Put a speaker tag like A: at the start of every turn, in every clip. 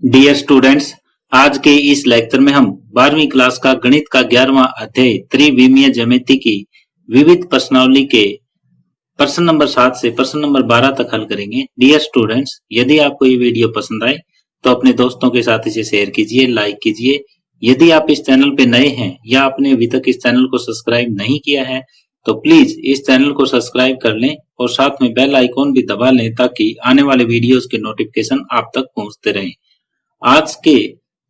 A: Dear students, आज के इस लेक्चर में हम 12वीं क्लास का गणित का 11वां अध्याय त्रिविमीय ज्यामिति की विविध प्रश्नावली के प्रश्न नंबर 7 से प्रश्न नंबर 12 तक हल करेंगे। डियर स्टूडेंट्स, यदि आपको ये वीडियो पसंद आए तो अपने दोस्तों के साथ इसे शेयर कीजिए, लाइक कीजिए। यदि आप इस चैनल पे नए हैं या आपने अभी तक इस चैनल को सब्सक्राइब नहीं किया है तो प्लीज इस चैनल को सब्सक्राइब कर लें और साथ में बेल आइकॉन भी दबा लें ताकि आने वाले वीडियोस के नोटिफिकेशन आप तक पहुंचते रहें। आज के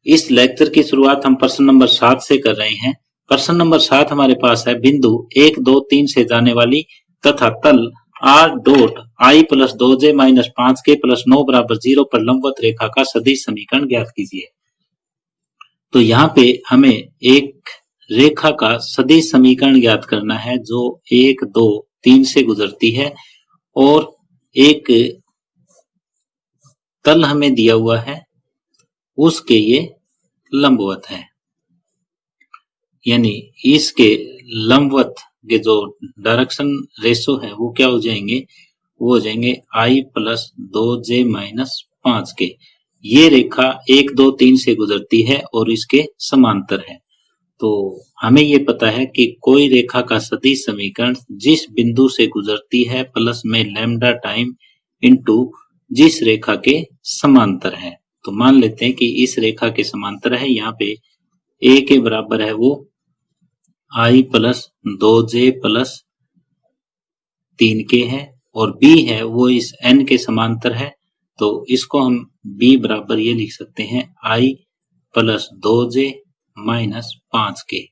A: इस लेक्चर की शुरुआत हम प्रश्न नंबर 7 से कर रहे हैं। प्रश्न नंबर 7 हमारे पास है, बिंदु 1, 2, 3 से जाने वाली तथा तल r dot i plus 2j minus 5k plus 9 बराबर 0 पर लंबवत रेखा का सदिश समीकरण ज्ञात कीजिए। तो यहाँ पे हमें एक रेखा का सदिश समीकरण ज्ञात करना है जो 1, 2, 3 से गुजरती है और एक तल हमें दिया हुआ है, उसके ये लंबवत है, यानी इसके लंबवत के जो डायरेक्शन रेशो है वो क्या हो जाएंगे, वो हो जाएंगे i plus 2j minus 5k। ये रेखा 1, 2, 3 से गुजरती है और इसके समांतर है। तो हमें ये पता है कि कोई रेखा का सदिश समीकरण जिस बिंदु से गुजरती है प्लस में लैम्डा टाइम इनटू जिस रेखा के समांतर है। तो मान लेते हैं कि इस रेखा के समांतर है, यहाँ पे a के बराबर है वो i plus 2j plus 3k है और b है वो इस n के समांतर है। तो इसको हम b बराबर ये लिख सकते हैं i plus 2j minus 5k।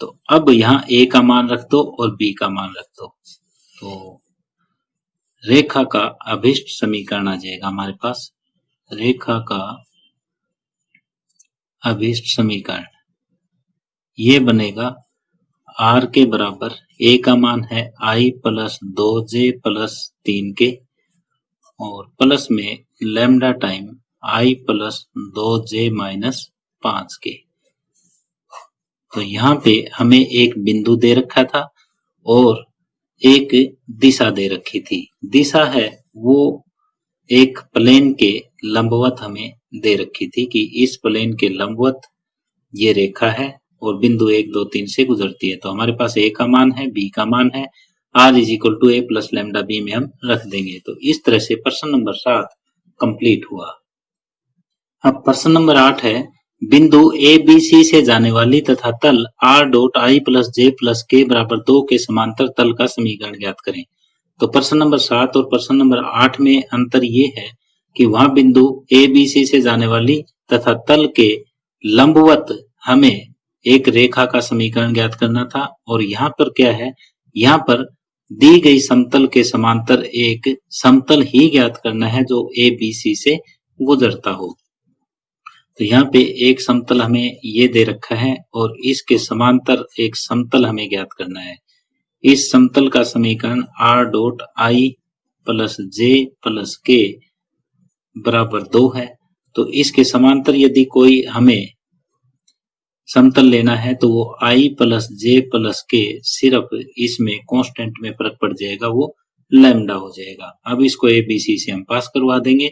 A: तो अब यहाँ a का मान रख दो और b का मान रख दो, तो रेखा का अभिष्ट समीकरण आ जाएगा हमारे पास। रेखा का अभिष्ट समीकरण ये बनेगा r के बराबर a का मान है i plus 2j plus 3k और प्लस में lambda time i plus 2j minus 5k। तो यहाँ पे हमें एक बिंदु दे रखा था और एक दिशा दे रखी थी। दिशा है वो एक प्लेन के लंबवत हमें दे रखी थी कि इस प्लेन के लंबवत ये रेखा है और बिंदु 1, 2, 3 से गुजरती है। तो हमारे पास a का मान है, b का मान है, r is equal to a plus lambda b में हम रख देंगे। तो इस तरह से प्रश्न नंबर 7 कंप्लीट हुआ। अब प्रश्न नंबर 8 है, बिंदु a b c से जाने वाली तथा तल r dot i plus j plus k बराबर 2 के समांतर तल का समीकरण ज्ञात करें। तो प्रश्न नंबर 7 और प्रश्न नंबर 8 में अंतर ये है कि वहां बिंदु a b c से जाने वाली तथा तल के लंबवत हमें एक रेखा का समीकरण ज्ञात करना था और यहाँ पर क्या है, यहाँ पर दी गई समतल के समांतर एक समतल ही ज्ञात करना है जो a b c से गुजरता हो। तो यहाँ पे एक समतल हमें ये दे रखा है और इसके समांतर एक समतल हमें ज्ञात करना है। इस समतल का समीकरण r dot i plus j plus k बराबर 2 है। तो इसके समांतर यदि कोई हमें समतल लेना है तो वो i plus j plus k सिर्फ इसमें कांस्टेंट में फर्क पड़ जाएगा, वो लैम्डा हो जाएगा। अब इसको a b c से हम पास करवा देंगे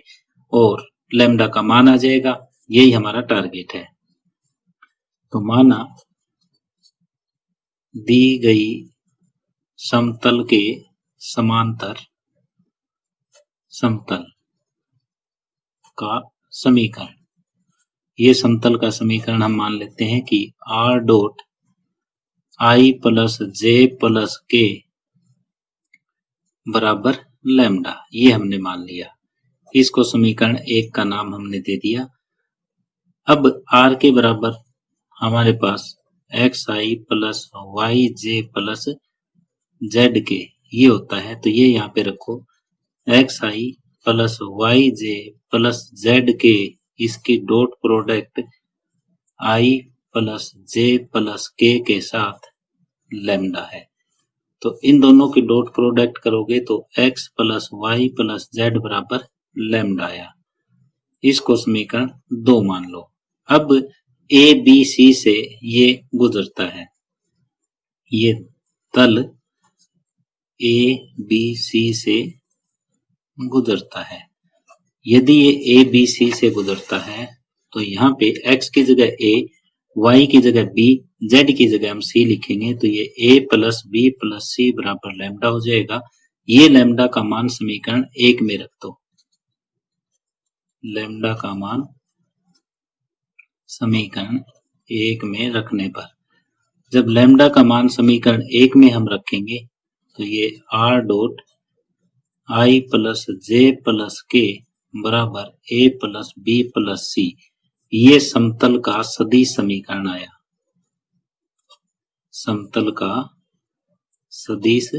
A: और लैम्डा का मान आ जाएगा। यही हमारा टारगेट है। तो माना दी गई समतल के समांतर समतल का समीकरण, ये समतल का समीकरण हम मान लेते हैं कि r dot i plus j plus k बराबर लैम्डा, ये हमने मान लिया। इसको समीकरण 1 का नाम हमने दे दिया। अब r के बराबर हमारे पास xi plus yj plus zk ये होता है। तो ये यहाँ पे रखो xi plus yj plus zk, इसकी dot product i plus j plus k के साथ लैम्डा है। तो इन दोनों की डॉट प्रोडक्ट करोगे तो x plus y plus z बराबर लैम्डा आया। इसको समीकरण 2 मान लो। अब a b c से ये गुजरता है, ये तल a b c से गुजरता है। यदि ये ए बी सी से गुजरता है तो यहाँ पे x की जगह a, y की जगह b, z की जगह हम c लिखेंगे तो ये a प्लस बी प्लस सी बराबर लैम्डा हो जाएगा। ये लैम्डा का मान समीकरण 1 में रख दो। लैम्डा का मान समीकरण 1 में रखने पर, जब लैम्डा का मान समीकरण 1 में हम रखेंगे तो ये r dot i plus J plus के बराबर a प्लस बी प्लस सी, ये समतल का सदिश समीकरण आया। समतल का सदिश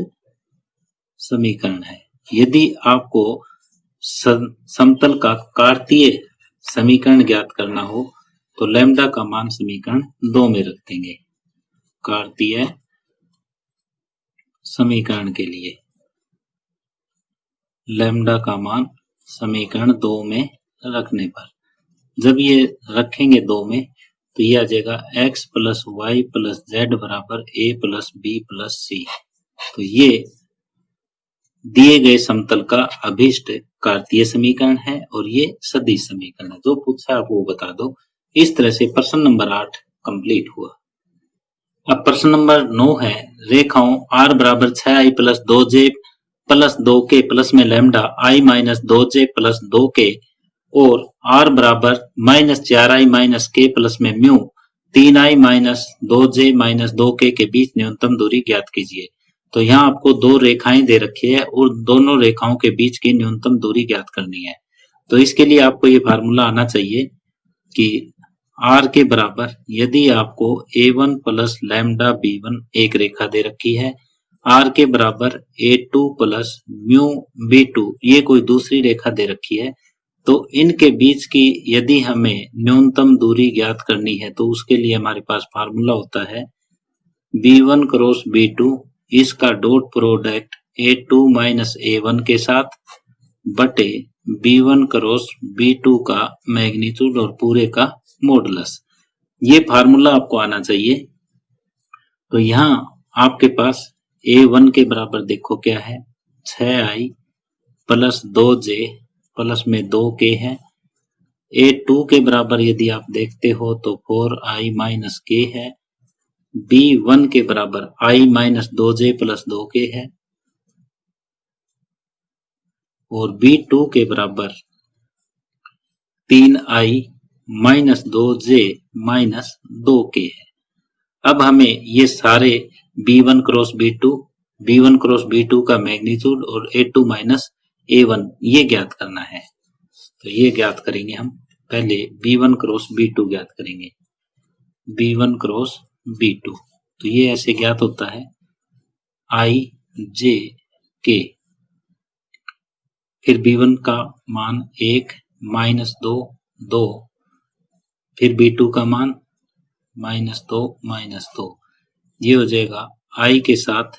A: समीकरण है। यदि आपको समतल का कार्तीय समीकरण ज्ञात करना हो तो लैम्डा का मान समीकरण 2 में रख देंगे। कार्तीय समीकरण के लिए लैम्डा का मान समीकरण 2 में रखने पर, जब ये रखेंगे 2 में तो ये आ जाएगा x plus Y plus Z बराबर a plus B plus C. तो ये दिए गए समतल का अभिष्ट कार्तीय समीकरण है और ये सदिश समीकरण है। जो पूछा आप वो बता दो। इस तरह से प्रश्न नंबर 8 कंप्लीट हुआ। अब प्रश्न नंबर 9 है, रेखाओं r बराबर 6i plus 2j plus 2k plus में lambda i minus 2j plus 2k और r बराबर minus 4i minus k plus में mu 3i minus 2j minus 2k के बीच न्यूनतम दूरी ज्ञात कीजिए। तो यहाँ आपको दो रेखाएं दे रखी है और दोनों रेखाओं के बीच की न्यूनतम दूरी ज्ञात करनी है। तो इसके लिए आपको ये फार्मूला आना चाहिए कि r के बराबर, यदि आपको a1 प्लस लैम्डा b1 एक रेखा दे रखी है, r के बराबर a2 प्लस म्यू b2 ये कोई दूसरी रेखा दे रखी है, तो इनके बीच की यदि हमें न्यूनतम दूरी ज्ञात करनी है तो उसके लिए हमारे पास फार्मूला होता है b1 क्रॉस b2 इसका dot product a2 minus a1 के साथ बटे b1 क्रॉस b2 का मैग्नीट्यूड और पूरे का मॉडुलस। ये फार्मूला आपको आना चाहिए। तो यहाँ आपके पास a1 के बराबर देखो क्या है, 6i प्लस 2j प्लस में 2k है। a2 के बराबर यदि आप देखते हो तो 4i माइनस k है। b1 के बराबर i minus 2j plus 2k है और b2 के बराबर 3i minus 2j minus 2k है। अब हमें ये सारे b1 क्रॉस b2 का मैग्नीट्यूड और a2 माइनस a1 ये ज्ञात करना है। तो ये ज्ञात करेंगे हम। पहले b1 क्रॉस b2 ज्ञात करेंगे। b1 क्रॉस b2 तो ये ऐसे ज्ञात होता है i j k, फिर b1 का मान 1 माइनस 2 2, फिर b2 का मान माइनस 2 माइनस 2, ये हो जाएगा i के साथ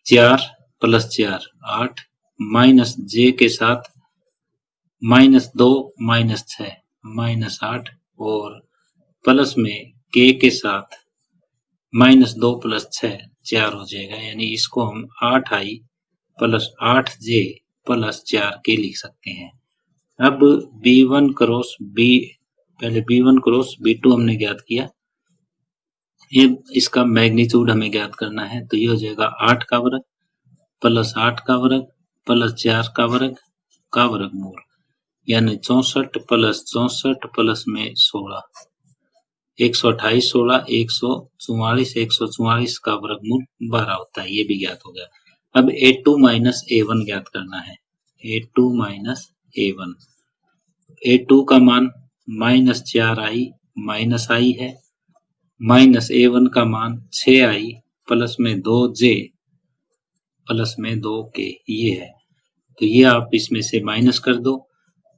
A: 4 प्लस 4 8 माइनस j के साथ माइनस 2 माइनस 6 माइनस 8 और प्लस में k के साथ माइनस 2 प्लस 6 4 हो जाएगा। यानी इसको हम 8i plus 8j plus 4k लिख सकते हैं। अब b1 क्रॉस b, पहले b1 क्रॉस b2 हमने ज्ञात किया, ये इसका मैग्नीट्यूड हमें ज्ञात करना है। तो ये हो जाएगा 8 का वर्ग प्लस 8 का वर्ग प्लस 4 का वर्ग का वर्गमूल, यानी 64 प्लस में 16 128 16 144 144 का वर्गमूल 12 होता है। ये भी ज्ञात हो गया। अब a2 माइनस a1 ज्ञात करना है। a2 माइनस a1, a2 का मान माइनस 4i माइनस i है, माइनस a1 का मान 6i प्लस में 2j प्लस में 2k ये है। तो ये आप इसमें से माइनस कर दो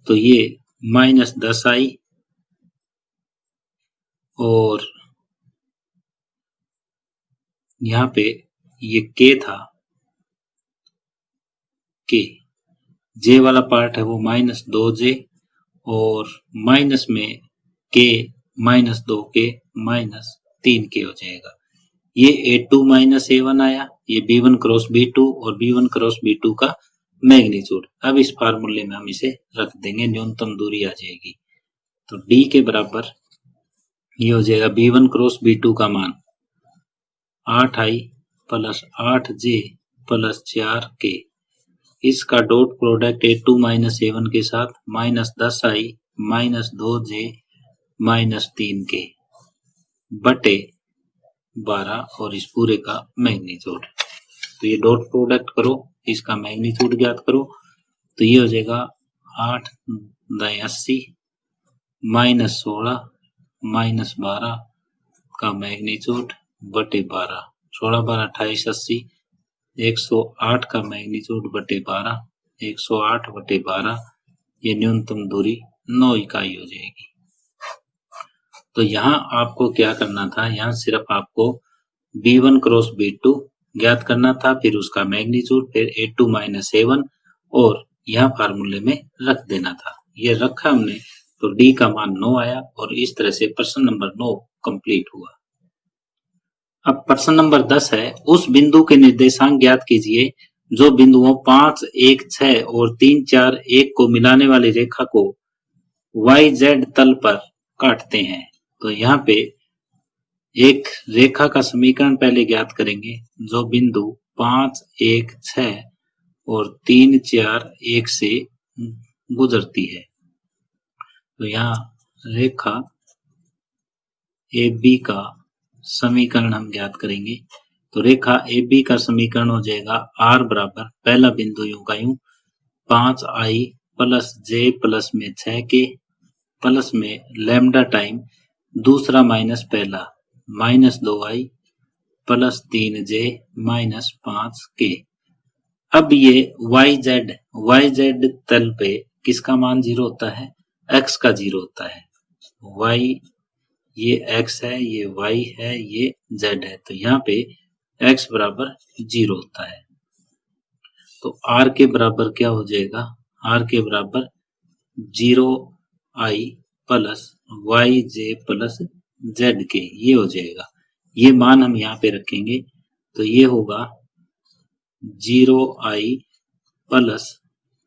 A: तो ये माइनस 10i और यहाँ पे ये k था, k j वाला पार्ट है वो माइनस 2j और माइनस में k minus 2k minus 3k हो जाएगा। ये a2 माइनस a1 आया, ये b1 क्रॉस b2 और b1 क्रॉस b2 का मैग्नीट्यूड। अब इस फार्मूले में हम इसे रख देंगे, न्यूनतम दूरी आ जाएगी। तो डी के बराबर ये हो जाएगा B1 क्रॉस B2 का मान 8i plus 8j plus 4k, इसका dot product A2 minus A1 के साथ minus 10i minus 2j minus 3k बटे 12 और इस पूरे का मैग्नीट्यूड। तो ये डॉट प्रोडक्ट करो, इसका मैग्नीट्यूड ज्ञात करो, तो ये हो जाएगा 8 दाएं 80 माइनस 16 माइनस 12 का मैग्नीट्यूड बटे 12, 16 12 28 80, 108 का मैग्नीट्यूड बटे 12, 108 बटे 12, ये न्यूनतम दूरी 9 इकाई हो जाएगी। तो यहाँ आपको क्या करना था, यहाँ सिर्फ आपको B1 क्रॉस B2 ज्ञात करना था, फिर उसका मैग्नीट्यूड, फिर A2 माइनस A1 और यहाँ फार्मूले में रख देना था। ये रखा हमने तो D का मान 9 आया और इस तरह से प्रश्न नंबर 9 कंप्लीट हुआ। अब प्रश्न नंबर 10 है, उस बिंदु के निर्देशांक ज्ञात कीजिए जो बिंदुओं 5, 1, 6 और 3, 4, 1 को मिलाने वाली रेखा को YZ तल पर काटते हैं। तो यहाँ पे एक रेखा का समीकरण पहले ज्ञात करेंगे जो बिंदु 5, 1, 6 और 3, 4, 1 से गुजरती है। तो यहाँ रेखा AB का समीकरण हम ज्ञात करेंगे। तो रेखा AB का समीकरण हो जाएगा R बराबर, पहला बिंदु यूं का यूं 5i प्लस j प्लस में 6k प्लस में लैम्डा टाइम दूसरा माइनस पहला minus 2i plus 3j minus 5k। अब ये YZ तल पे किसका मान 0 होता है, x का 0 होता है। y ये x है, ये y है, ये z है, तो यहाँ पे x बराबर 0 होता है। तो r के बराबर क्या हो जाएगा, r के बराबर 0i plus yj plus zk, ये हो जाएगा। ये मान हम यहाँ पे रखेंगे तो ये होगा 0i plus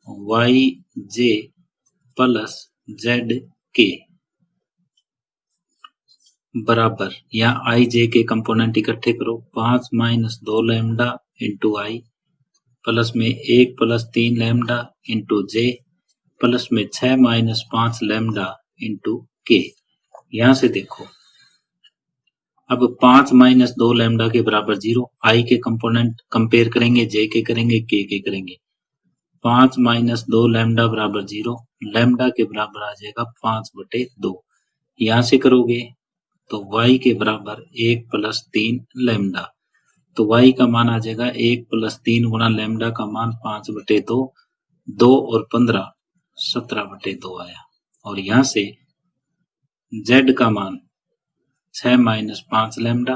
A: yj plus zk बराबर, यहाँ i j के कंपोनेंट इकट्ठे करो, 5 minus 2 lambda into i plus में 1 plus 3 lambda into j plus में 6 माइनस 5 लैम्डा इंटू k। यहाँ से देखो अब 5 माइनस 2 लैम्डा के बराबर 0, i के कंपोनेंट कंपेयर करेंगे, j के करेंगे, k के करेंगे। 5 माइनस 2 लैम्डा बराबर 0, लैम्डा के बराबर आ जाएगा 5/2। यहाँ से करोगे तो y के बराबर 1 प्लस 3 लैम्डा, तो y का मान आ जाएगा 1 प्लस 3 गुना लैम्डा का मान 5/2, 2 और 15 17/2 आया। और यहाँ से z का मान 6 माइनस 5 लैम्डा,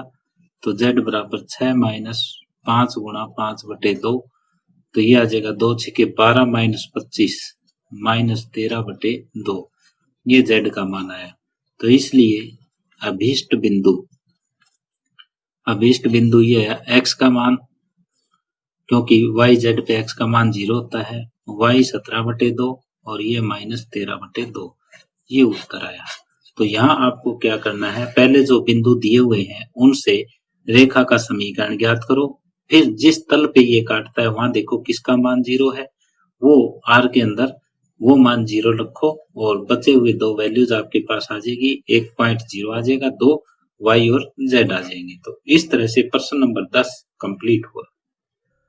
A: तो z बराबर 6 माइनस 5 गुना 5/2, तो ये आ जाएगा 2 6 12 माइनस 25 माइनस 13/2, ये z का मान आया। तो इसलिए अभीष्ट बिंदु ये है x का मान, क्योंकि yz पे x का मान 0 होता है, y 17/2 और ये माइनस 13/2, ये उत्तर आया। तो यहाँ आपको क्या करना है, पहले जो बिंदु दिए हुए हैं उनसे रेखा का समीकरण ज्ञात करो, फिर जिस तल पे ये काटता है वहां देखो किसका मान 0 है, वो R के अंदर वो मान 0 रखो और बचे हुए दो वैल्यूज आपके पास आ जाएगी, 1.0 आ जाएगा, 2 y और z आ जाएंगे। तो इस तरह से प्रश्न नंबर 10 कंप्लीट हुआ।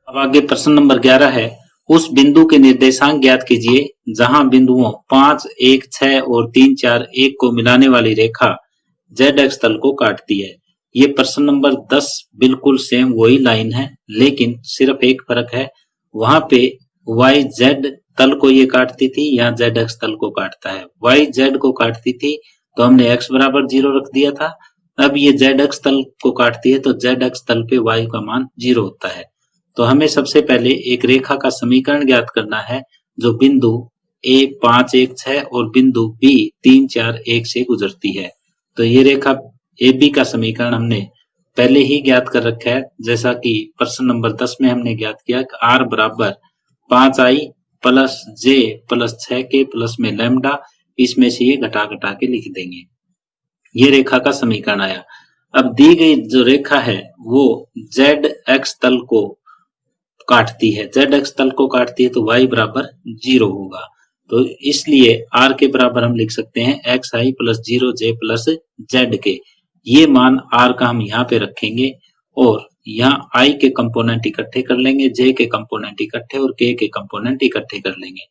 A: अब आगे प्रश्न नंबर 11 है, उस बिंदु के निर्देशांक ज्ञात कीजिए जहां बिंदुओं 5, 1, 6 और 3, 4, 1 को मिलाने वाली रेखा z तल को काटती है। ये प्रश्न नंबर 10 बिल्कुल सेम वही लाइन है, लेकिन सिर्फ एक फर्क है, वहां पे YZ तल को ये काटती थी, यहाँ ZX तल को काटता है। YZ को काटती थी तो हमने x बराबर 0 रख दिया था, अब ये ZX तल को काटती है तो ZX तल पे y का मान 0 होता है। तो हमें सबसे पहले एक रेखा का समीकरण ज्ञात करना है जो बिंदु A 5, 1, 6 और बिंदु B 3, 4, 1 से गुजरती है। तो ये रेखा AB का समीकरण हमने पहले ही ज्ञात कर रखा है, जैसा कि प्रश्न नंबर 10 में हमने ज्ञात किया कि R बराबर 5i प्लस जे प्लस 6k प्लस में लैम्डा, इसमें से ये घटा घटा के लिख देंगे। ये रेखा का समीकरण आया। अब दी गई जो रेखा है वो जेड एक्स तल को काटती है, जेड एक्स तल को काटती है तो y बराबर 0 होगा। तो इसलिए r के बराबर हम लिख सकते हैं एक्स आई प्लस 0 j प्लस जेड के। ये मान r का हम यहाँ पे रखेंगे और यहाँ i के कंपोनेंट इकट्ठे कर लेंगे, j के कंपोनेंट इकट्ठे और k के कंपोनेंट इकट्ठे कर लेंगे।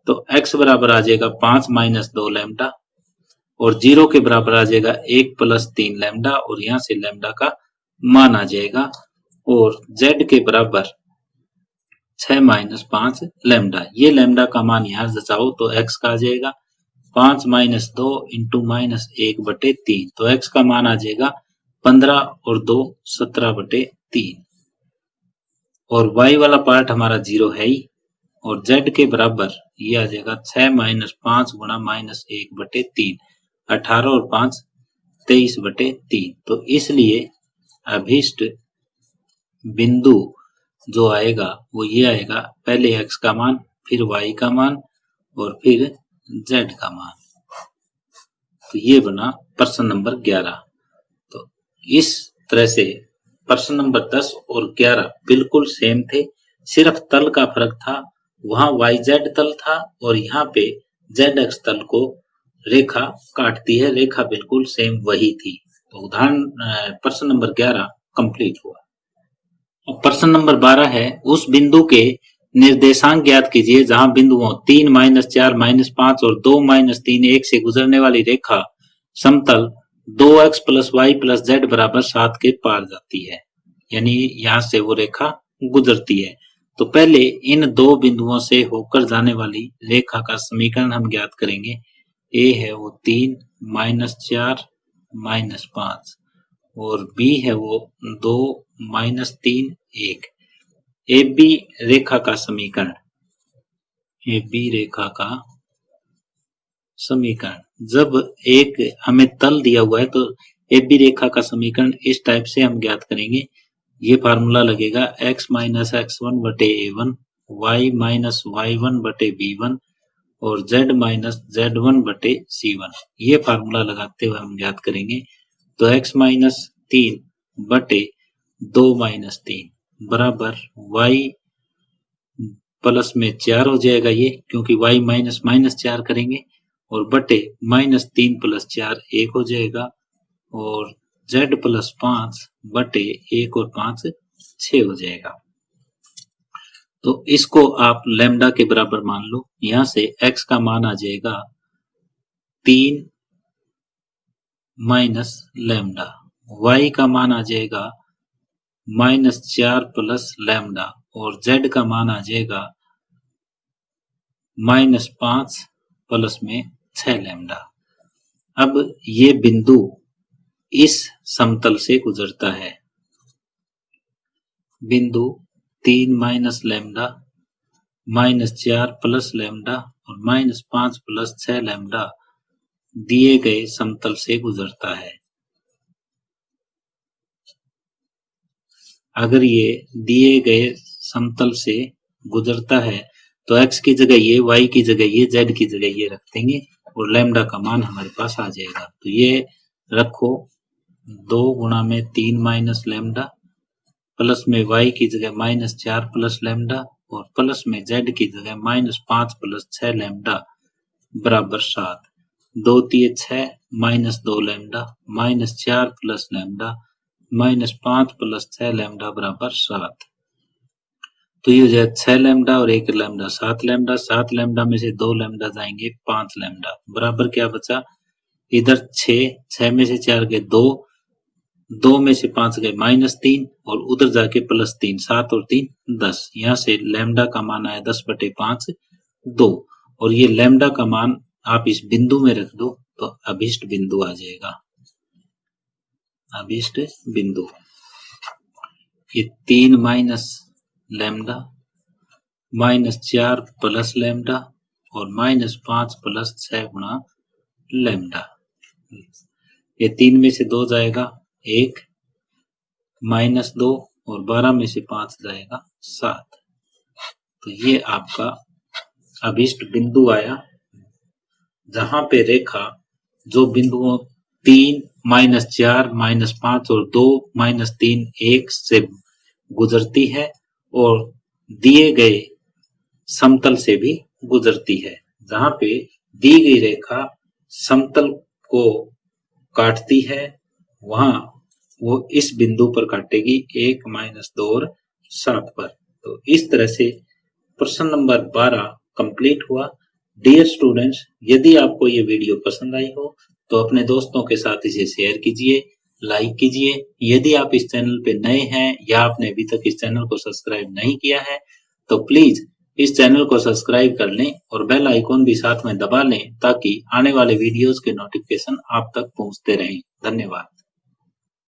A: तो x बराबर आ जाएगा 5 माइनस 2 लैम्डा और 0 के बराबर आ जाएगा 1 प्लस 3 लैम्डा और यहाँ से लैम्डा का मान आ जाएगा और z के बराबर 6 माइनस 5 लैम्डा। ये लैम्डा का मान यहाँ जचाओ तो x का आ जाएगा 5 माइनस 2 इंटू माइनस 1/3, तो x का मान आ जाएगा 15 और 2 17/3 और y वाला पार्ट हमारा 0 है ही और z के बराबर ये आ जाएगा 6 माइनस 5 गुणा माइनस 1/3, 18 और 5 23/3। तो इसलिए अभीष्ट बिंदु जो आएगा वो ये आएगा, पहले x का मान, फिर y का मान और फिर z का मान। तो ये बना प्रश्न नंबर 11। तो इस तरह से प्रश्न नंबर 10 और 11 बिल्कुल सेम थे, सिर्फ तल का फर्क था। वहां yz तल था और यहाँ पे zx तल को रेखा काटती है, रेखा बिल्कुल सेम वही थी। तो उदाहरण प्रश्न नंबर 11 कंप्लीट हुआ। प्रश्न नंबर 12 है, उस बिंदु के निर्देशांक ज्ञात कीजिए जहां बिंदुओं 3 माइनस 4 माइनस 5 और 2 माइनस 3 1 से गुजरने वाली रेखा समतल 2x plus Y plus Z बराबर 7 के पार जाती है, यानी यहां से वो रेखा गुजरती है। तो पहले इन दो बिंदुओं से होकर जाने वाली रेखा का समीकरण हम ज्ञात करेंगे। ए है वो 3 माइनस 4 माइनस 5 और बी है वो 2 माइनस 3 1। ए बी रेखा का समीकरण, ए बी रेखा का समीकरण, जब एक हमें तल दिया हुआ है तो ए बी रेखा का समीकरण इस टाइप से हम ज्ञात करेंगे। ये फार्मूला लगेगा x माइनस x1 बटे a1, y माइनस y1 बटे b1 और z माइनस z1 बटे c1। ये फार्मूला लगाते हुए हम ज्ञात करेंगे। तो x माइनस 3 बटे 2 माइनस 3 बराबर y प्लस में 4 हो जाएगा ये, क्योंकि y माइनस माइनस 4 करेंगे और बटे माइनस 3 प्लस 4 1 हो जाएगा और z प्लस 5 बटे 1 और 5 6 हो जाएगा। तो इसको आप लैम्डा के बराबर मान लो। यहां से x का मान आ जाएगा 3 माइनस लैम्डा, y का मान आ जाएगा माइनस 4 प्लस लैम्डा और z का मान आ जाएगा माइनस 5 प्लस में 6 लैम्डा। अब ये बिंदु इस समतल से गुजरता है। बिंदु 3 minus lambda minus 4 plus lambda और माइनस 5 प्लस 6 लैम्डा दिए गए समतल से गुजरता है। अगर ये दिए गए समतल से गुजरता है तो x की जगह ये, y की जगह ये, z की जगह ये रख देंगे और लैम्डा का मान हमारे पास आ जाएगा। तो ये रखो 2 गुणा में 3 माइनस लैम्डा प्लस में y की जगह माइनस 4 प्लस लैम्डा और प्लस में z की जगह माइनस 5 प्लस 6 लैम्डा बराबर 7। 2 3 6 minus 2 lambda minus 4 plus lambda minus 5 plus 6 lambda बराबर 7। तो ये हो जाए 6 लैम्डा और 1 लैम्डा 7 लैम्डा। 7 लैम्डा में से 2 लैम्डा जाएंगे 5 लैम्डा बराबर क्या बचा, इधर 6 में से 4 गए 2, 2 में से 5 गए माइनस 3 और उधर जाके प्लस 3, 7 और 3 10। यहाँ से लैम्डा का मान आया 10 बटे 5 2 और ये लैम्डा का मान आप इस बिंदु में रख दो तो अभीष्ट बिंदु आ जाएगा। अभीष्ट बिंदु ये 3 minus lambda minus 4 plus lambda और माइनस 5 प्लस 6 गुणा लैम्डा। ये 3 में से 2 जाएगा 1 माइनस 2 और 12 में से 5 जाएगा 7। तो ये आपका अभिष्ट बिंदु आया, जहां पे रेखा जो बिंदुओं 3, -4, -5 और 2, -3, 1 से गुजरती है और दिए गए समतल से भी गुजरती है। जहां पे दी गई रेखा समतल को काटती है, वहां वो इस बिंदु पर काटेगी 1, -2 और 7 पर। तो इस तरह से प्रश्न नंबर 12 कंप्लीट हुआ। डियर स्टूडेंट्स, यदि आपको ये वीडियो पसंद आई हो तो अपने दोस्तों के साथ इसे शेयर कीजिए, लाइक कीजिए। यदि आप इस चैनल पे नए हैं या आपने अभी तक इस चैनल को सब्सक्राइब नहीं किया है तो प्लीज इस चैनल को सब्सक्राइब कर लें और बेल आइकॉन भी साथ में दबा लें ताकि आने वाले वीडियोस के नोटिफिकेशन आप तक पहुंचते रहें। धन्यवाद।